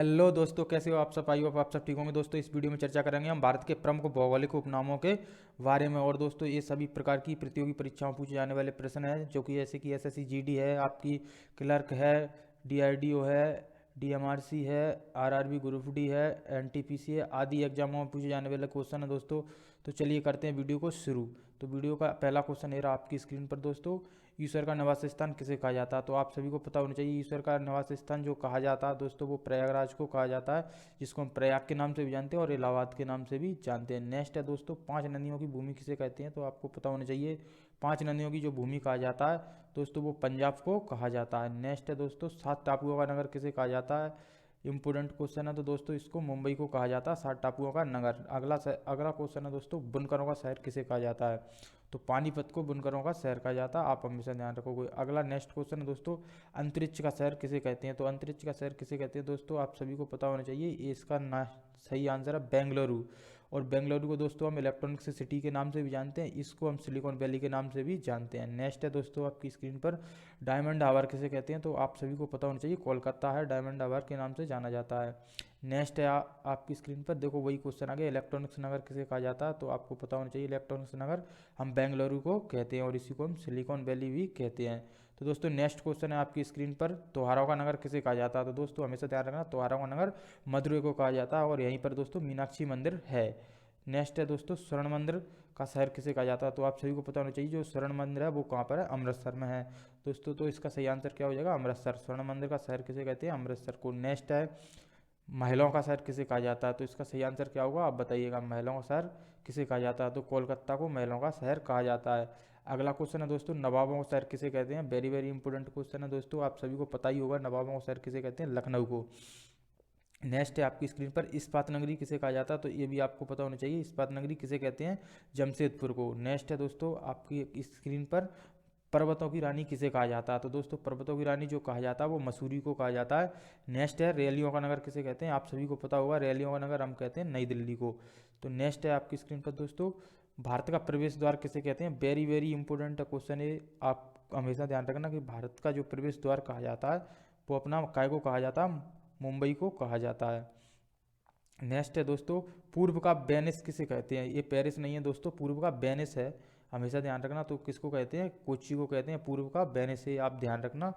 Hello दोस्तों, कैसे हो आप सब? आई होप आप सब ठीक होंगे। दोस्तों, इस वीडियो में चर्चा करेंगे हम भारत के प्रमुख भौगोलिक उपनामों के बारे में। और दोस्तों, ये सभी प्रकार की प्रतियोगी परीक्षाओं पूछे जाने वाले प्रश्न हैं, जो कि जैसे कि एसएससी जीडी है, आपकी क्लर्क है, डीआरडीओ है, डीएमआरसी है, आरआरबी ग्रुप डी है, एनटीपीसी है, आदि एग्जामों में पूछे जाने वाले क्वेश्चन है दोस्तों। तो चलिए करते हैं वीडियो को शुरू। तो वीडियो का पहला क्वेश्चन है रहा आपकी स्क्रीन पर दोस्तों। ईश्वर का निवास स्थान किसे कहा जाता है? तो आप सभी को पता होना चाहिए, ईश्वर का निवास स्थान जो कहा जाता है दोस्तों, वो प्रयागराज को कहा जाता है, जिसको हम प्रयाग के नाम से भी जानते हैं और इलाहाबाद के नाम से भी जानते हैं। नेक्स्ट है दोस्तों, पांच नदियों की भूमि किसे कहते हैं? तो आपको पता होना चाहिए, पांच नदियों की जो भूमि कहा जाता है दोस्तों, वो पंजाब को कहा जाता है। नेक्स्ट है दोस्तों, सात टापुओं का नगर किसे कहा जाता है? इंपोर्टेंट क्वेश्चन है। तो दोस्तों, इसको मुंबई को कहा जाता है सात टापुओं का नगर। अगला क्वेश्चन है दोस्तों, बुनकरों का शहर किसे कहा जाता है? तो पानीपत को बुनकरों का शहर कहा जाता है, आप हमेशा ध्यान रखोगे। अगला नेक्स्ट क्वेश्चन है दोस्तों, अंतरिक्ष का शहर किसे कहते हैं? तो अंतरिक्ष का शहर किसे कहते हैं दोस्तों, आप सभी को पता होना चाहिए। ये इसका ना सही आंसर है बेंगलुरु। और बेंगलुरु को दोस्तों हम इलेक्ट्रॉनिक्स सिटी के नाम से भी जानते हैं, इसको हम सिलिकॉन वैली के नाम से भी जानते हैं। नेक्स्ट है दोस्तों आपकी स्क्रीन पर, डायमंड हार्बर किसे कहते हैं? तो आप सभी को पता होना चाहिए, कोलकाता है डायमंड हार्बर के नाम से जाना जाता है। नेक्स्ट है आपकी स्क्रीन पर, देखो वही क्वेश्चन आ गया, इलेक्ट्रॉनिक्स नगर किसे कहा जाता है? तो आपको पता होना चाहिए, इलेक्ट्रॉनिक्स नगर हम बेंगलुरु को कहते हैं और इसी को हम सिलिकॉन वैली भी कहते हैं। तो दोस्तों, नेक्स्ट क्वेश्चन है आपकी स्क्रीन पर, त्योहारों का नगर किसे कहा जाता है? तो दोस्तों हमेशा ध्यान रखना, त्योहारों का नगर मदुरई को कहा जाता है और यहीं पर दोस्तों मीनाक्षी मंदिर है। नेक्स्ट है दोस्तों, स्वर्ण मंदिर का शहर किसे कहा जाता है? तो आप सभी को पता होना चाहिए, जो स्वर्ण मंदिर है वो कहाँ पर है? अमृतसर में है दोस्तों। तो इसका सही आंसर क्या हो जाएगा? अमृतसर। स्वर्ण मंदिर का शहर किसे कहते हैं? अमृतसर को। नेक्स्ट है, महिलाओं का शहर किसे कहा जाता है? तो इसका सही आंसर क्या होगा, आप बताइएगा। महिलाओं का शहर किसे कहा जाता है? तो कोलकाता को महिलाओं का शहर कहा जाता है। अगला क्वेश्चन है दोस्तों, नवाबों का शहर किसे कहते हैं? वेरी वेरी इंपॉर्टेंट क्वेश्चन है दोस्तों, आप सभी को पता ही होगा, नवाबों का शहर किसे कहते हैं? लखनऊ को। नेक्स्ट है आपकी स्क्रीन पर, इस्पात नगरी किसे कहा जाता है? तो ये भी आपको पता होना चाहिए, इस्पात नगरी किसे कहते हैं? जमशेदपुर को। नेक्स्ट है दोस्तों आपकी स्क्रीन पर, पर्वतों की रानी किसे कहा जाता है? तो दोस्तों, पर्वतों की रानी जो कहा जाता है वो मसूरी को कहा जाता है। नेक्स्ट है, रैलियों का नगर किसे कहते हैं? आप सभी को पता होगा, रैलियों का नगर हम कहते हैं नई दिल्ली को। तो नेक्स्ट है आपकी स्क्रीन पर दोस्तों, भारत का प्रवेश द्वार किसे कहते हैं? वेरी वेरी इंपॉर्टेंट क्वेश्चन है, आप हमेशा ध्यान रखना कि भारत का जो प्रवेश द्वार कहा जाता है वो अपना काय को कहा जाता है? मुंबई को कहा जाता है। नेक्स्ट है दोस्तों, पूर्व का वेनिस किसे कहते हैं? ये पेरिस नहीं है दोस्तों, पूर्व का वेनिस है, हमेशा ध्यान रखना। तो किसको कहते हैं? कोच्चि को कहते हैं, पूर्व का वेनिस है, आप ध्यान रखना।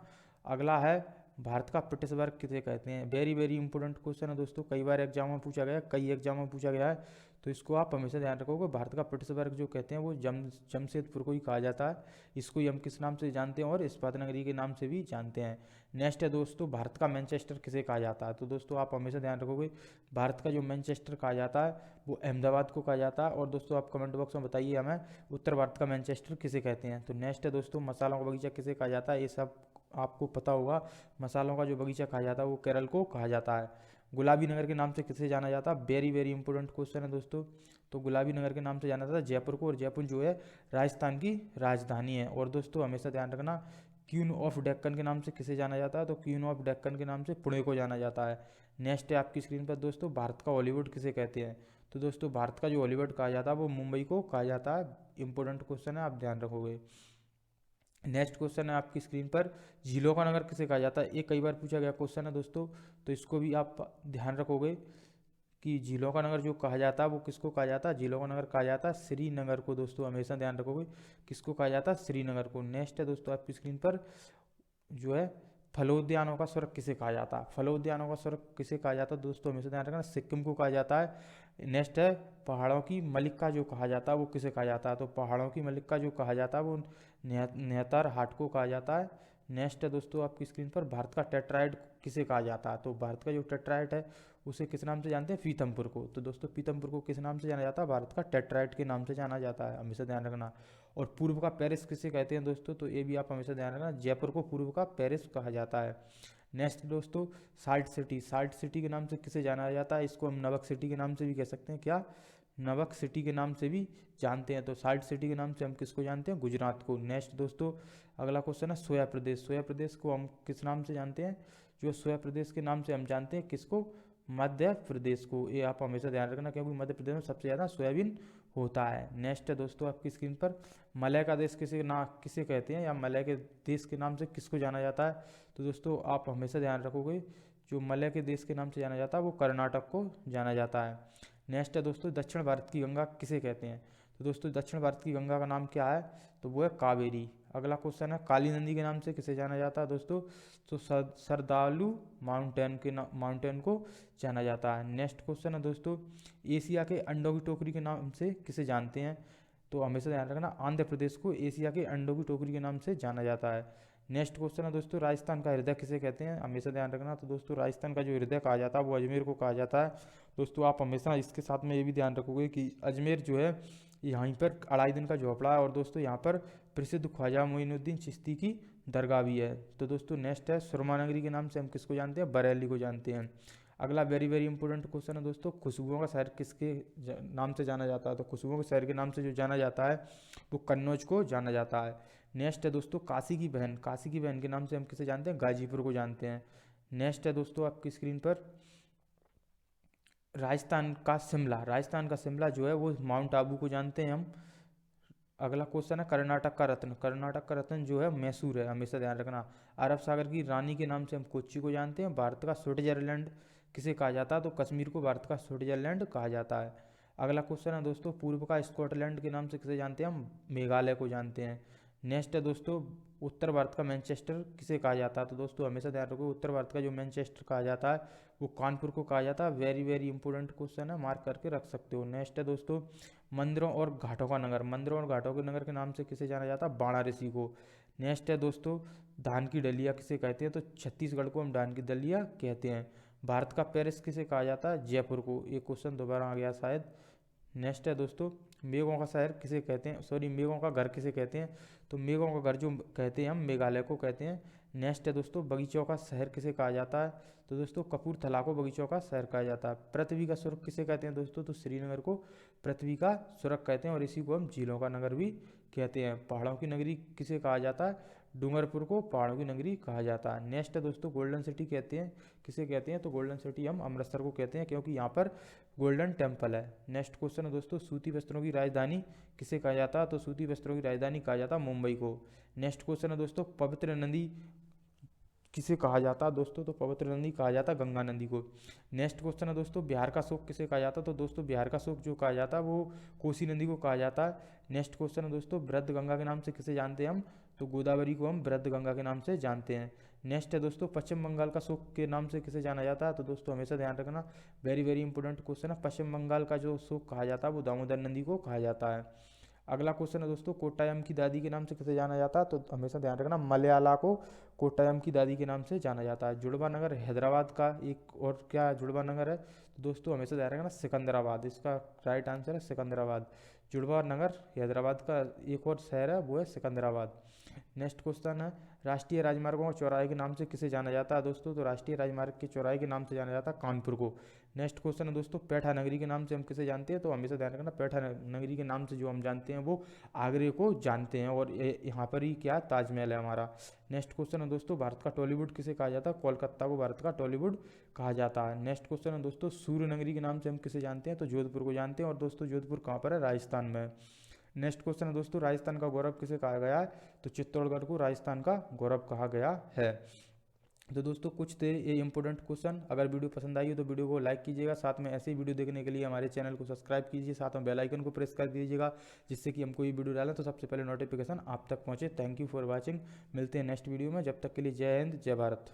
अगला है, भारत का पीटर्सबर्ग किसे कहते हैं? वेरी वेरी इंपॉर्टेंट क्वेश्चन है दोस्तों, कई बार एग्जाम में पूछा गया है, कई एग्जाम में पूछा गया है, तो इसको आप हमेशा ध्यान रखोगे। भारत का पीटर्सबर्ग जो कहते हैं वो जमशेदपुर को ही कहा जाता है, इसको ही हम किस नाम से जानते हैं? और इस्पात नगरी के नाम से भी जानते हैं। नेक्स्ट है दोस्तों, भारत का मैनचेस्टर किसे कहा जाता है? तो दोस्तों आप हमेशा ध्यान रखोगे, भारत का जो मैनचेस्टर कहा जाता है वो अहमदाबाद को कहा जाता है। और दोस्तों आप कमेंट बॉक्स में बताइए हमें, उत्तर भारत का मैनचेस्टर किसे कहते हैं? तो नेक्स्ट है दोस्तों, मसालों का बगीचा किसे कहा जाता है? ये सब आपको पता होगा, मसालों का जो बगीचा कहा जाता है वो केरल को कहा जाता है। गुलाबी नगर के नाम से किसे जाना जाता है? वेरी वेरी इंपॉर्टेंट क्वेश्चन है दोस्तों। तो गुलाबी नगर के नाम से जाना जाता है जयपुर को, और जयपुर जो है राजस्थान की राजधानी है। और दोस्तों हमेशा ध्यान रखना, क्वीन ऑफ डेक्कन के नाम से किसे जाना जाता है? तो क्वीन ऑफ डेक्कन के नाम से पुणे को जाना जाता है। नेक्स्ट है आपकी स्क्रीन पर दोस्तों, भारत का हॉलीवुड किसे कहते हैं? तो दोस्तों, भारत का जो हॉलीवुड कहा जाता है वो मुंबई को कहा जाता है। इंपॉर्टेंट क्वेश्चन है, आप ध्यान रखोगे। नेक्स्ट क्वेश्चन है आपकी स्क्रीन पर, झीलों का नगर किसे कहा जाता है? ये कई बार पूछा गया क्वेश्चन है दोस्तों, तो इसको भी आप ध्यान रखोगे कि झीलों का नगर जो कहा जाता है वो किसको कहा जाता है? झीलों का नगर कहा जाता है श्रीनगर को दोस्तों, हमेशा ध्यान रखोगे, किसको कहा जाता है? श्रीनगर को। नेक्स्ट है दोस्तों आपकी स्क्रीन पर, जो है फलोद्यानों का स्वर्ग किसे कहा जाता है? फलोद्यानों का स्वर्ग किसे कहा जाता है दोस्तों, हमेशा ध्यान रखना, सिक्किम को कहा जाता है। नेक्स्ट है, पहाड़ों की मलिका जो कहा जाता है वो किसे कहा जाता है? तो पहाड़ों की मलिका जो कहा जाता है वो नेतार हाट को कहा जाता है। नेक्स्ट है दोस्तों आपकी स्क्रीन पर, भारत का टेट्राइड किसे कहा जाता है? तो भारत का जो टेट्राइड है उसे किस नाम से जानते हैं? पीतमपुर को। तो दोस्तों, पीतमपुर को किस नाम से जाना जाता है? भारत का टेट्राइड के नाम से जाना जाता है, हमेशा ध्यान रखना। और पूर्व का पेरिस किसे कहते हैं दोस्तों? तो ये भी आप हमेशा ध्यान रखना, जयपुर को पूर्व का पेरिस कहा जाता है। नेक्स्ट दोस्तों, साल्ट सिटी, साल्ट सिटी के नाम से किसे जाना जाता है? इसको हम नमक सिटी के नाम से भी कह सकते हैं, क्या? नमक सिटी के नाम से भी जानते हैं। तो साल्ट सिटी के नाम से हम किसको जानते हैं? गुजरात को। नेक्स्ट दोस्तों, अगला क्वेश्चन है, सोया प्रदेश, सोया प्रदेश को हम किस नाम से जानते हैं? जो सोया प्रदेश के नाम से हम जानते हैं किसको? मध्य प्रदेश को। ये आप हमेशा ध्यान रखना, क्योंकि मध्य प्रदेश में सबसे ज़्यादा सोयाबीन होता है। नेक्स्ट है दोस्तों आपकी स्क्रीन पर, मलय का देश किसे कहते हैं, या मलय के देश के नाम से किसको जाना जाता है? तो दोस्तों आप हमेशा ध्यान रखोगे, जो मलय के देश के नाम से जाना जाता है वो कर्नाटक को जाना जाता है। नेक्स्ट है दोस्तों, दक्षिण भारत की गंगा किसे कहते हैं? तो दोस्तों दक्षिण भारत की गंगा का नाम क्या है? तो वो है कावेरी। अगला क्वेश्चन है, काली नदी के नाम से किसे जाना जाता है दोस्तों? तो सरदालू माउंटेन को जाना जाता है। नेक्स्ट क्वेश्चन है दोस्तों, एशिया के अंडों की टोकरी के नाम से किसे जानते हैं? तो हमेशा ध्यान रखना, आंध्र प्रदेश को एशिया के अंडों की टोकरी के नाम से जाना जाता है। नेक्स्ट क्वेश्चन है दोस्तों, राजस्थान का हृदय किसे कहते हैं? हमेशा ध्यान रखना, तो दोस्तों राजस्थान का जो हृदय कहा जाता है वो अजमेर को कहा जाता है। दोस्तों आप हमेशा इसके साथ में ये भी ध्यान रखोगे कि अजमेर जो है यहीं पर 2.5 दिन का झोपड़ा है, और दोस्तों यहाँ पर प्रसिद्ध ख्वाजा मोइनुद्दीन चिश्ती की दरगाह भी है। तो दोस्तों नेक्स्ट है, सुरमा नगरी के नाम से हम किसको जानते हैं? बरेली को जानते हैं। अगला वेरी वेरी इंपॉर्टेंट क्वेश्चन है दोस्तों, खुशबुओं का शहर किसके नाम से जाना जाता है? तो खुशबुओं के शहर के नाम से जो जाना जाता है वो कन्नौज को जाना जाता है। नेक्स्ट है दोस्तों, काशी की बहन के नाम से हम किसे जानते हैं? गाजीपुर को जानते हैं। नेक्स्ट है दोस्तों आपकी स्क्रीन पर, राजस्थान का शिमला जो है वो माउंट आबू को जानते हैं हम। अगला क्वेश्चन है, कर्नाटक का रत्न जो है मैसूर है, हमेशा ध्यान रखना। अरब सागर की रानी के नाम से हम कोच्चि को जानते हैं। भारत का स्विट्जरलैंड किसे कहा जाता है? तो कश्मीर को भारत का स्विट्जरलैंड कहा जाता है। अगला क्वेश्चन है दोस्तों, पूर्व का स्कॉटलैंड के नाम से किसे जानते हैं हम? मेघालय को जानते हैं। नेक्स्ट है दोस्तों, उत्तर भारत का मैनचेस्टर किसे कहा जाता है? तो दोस्तों हमेशा ध्यान रखो, उत्तर भारत का जो मैनचेस्टर कहा जाता है वो कानपुर को कहा जाता है। वेरी वेरी इंपॉर्टेंट क्वेश्चन है, मार्क करके रख सकते हो। नेक्स्ट है दोस्तों, मंदिरों और घाटों के नगर के नाम से किसे जाना जाता है? वाराणसी को। नेक्स्ट है दोस्तों, धान की डलिया किसे कहते हैं? तो छत्तीसगढ़ को हम धान की दलिया कहते हैं। भारत का पेरिस किसे कहा जाता है? जयपुर को। ये क्वेश्चन दोबारा आ गया शायद। नेक्स्ट है दोस्तों, मेघों का शहर किसे कहते हैं? मेघों का घर किसे कहते हैं? तो मेघों का घर जो कहते हैं हम मेघालय को कहते हैं। नेक्स्ट है दोस्तों, बगीचों का शहर किसे कहा जाता है? तो दोस्तों कपूरथला को बगीचों का शहर कहा जाता है। पृथ्वी का स्वर्ग किसे कहते हैं दोस्तों? तो श्रीनगर को पृथ्वी का स्वर्ग कहते हैं, और इसी को हम झीलों का नगर भी कहते हैं। पहाड़ों की नगरी किसे कहा जाता है? डूंगरपुर को पहाड़ों की नगरी कहा जाता है। नेक्स्ट है दोस्तों, गोल्डन सिटी किसे कहते हैं? तो गोल्डन सिटी हम अमृतसर को कहते हैं, क्योंकि यहाँ पर गोल्डन टेम्पल है। नेक्स्ट क्वेश्चन है दोस्तों, सूती वस्त्रों की राजधानी किसे कहा जाता है? तो सूती वस्त्रों की राजधानी कहा जाता है मुंबई को। नेक्स्ट क्वेश्चन है दोस्तों, पवित्र नदी किसे कहा जाता है दोस्तों? तो पवित्र नदी कहा जाता है गंगा नदी को। नेक्स्ट क्वेश्चन है दोस्तों, बिहार का शोक किसे कहा जाता है? तो दोस्तों बिहार का शोक जो कहा जाता है वो कोसी नदी को कहा जाता है। नेक्स्ट क्वेश्चन है दोस्तों, वृद्ध गंगा के नाम से किसे जानते हैं हम? तो गोदावरी को हम वृद्ध गंगा के नाम से जानते हैं। नेक्स्ट है दोस्तों, पश्चिम बंगाल का शोक के नाम से किसे जाना जाता है? तो दोस्तों हमेशा ध्यान रखना, वेरी वेरी इंपॉर्टेंट क्वेश्चन है, पश्चिम बंगाल का जो शोक कहा जाता है वो दामोदर नदी को कहा जाता है। अगला क्वेश्चन है दोस्तों, कोट्टायम की दादी के नाम से किसे जाना जाता है? तो हमेशा ध्यान रखना, मलयाला को कोट्टायम की दादी के नाम से जाना जाता है। जुड़वा नगर हैदराबाद का एक और क्या जुड़वा नगर है? तो दोस्तों हमेशा ध्यान रखना, सिकंदराबाद, इसका राइट आंसर है सिकंदराबाद। जुड़वा नगर हैदराबाद का एक और शहर है, वो है सिकंदराबाद। नेक्स्ट क्वेश्चन है, राष्ट्रीय राजमार्गों और चौराहे के नाम से किसे जाना जाता है दोस्तों? तो राष्ट्रीय राजमार्ग के चौराहे के नाम से जाना जाता है कानपुर को। नेक्स्ट क्वेश्चन है दोस्तों, पैठा नगरी के नाम से हम किसे जानते हैं? तो हमेशा ध्यान रखना, पैठा नगरी के नाम से जो हम जानते हैं वो आगरे को जानते हैं, और यहाँ पर ही क्या ताजमहल है हमारा। नेक्स्ट क्वेश्चन है दोस्तों, भारत का टॉलीवुड किसे कहा जाता है? कोलकाता को भारत का टॉलीवुड कहा जाता है। नेक्स्ट क्वेश्चन है दोस्तों, सूर्य नगरी के नाम से हम किसे जानते हैं? तो जोधपुर को जानते हैं, और दोस्तों जोधपुर कहाँ पर है? राजस्थान में। नेक्स्ट क्वेश्चन है दोस्तों, राजस्थान का गौरव किसे कहा गया है? तो चित्तौड़गढ़ को राजस्थान का गौरव कहा गया है। तो दोस्तों कुछ थे ये इंपॉर्टेंट क्वेश्चन। अगर वीडियो पसंद आई हो तो वीडियो को लाइक कीजिएगा, साथ में ऐसे ही वीडियो देखने के लिए हमारे चैनल को सब्सक्राइब कीजिए, साथ में बेल आइकन को प्रेस कर दीजिएगा, जिससे कि हम कोई वीडियो डालें तो सबसे पहले नोटिफिकेशन आप तक पहुंचे। थैंक यू फॉर वॉचिंग, मिलते हैं नेक्स्ट वीडियो में, जब तक के लिए जय हिंद जय भारत।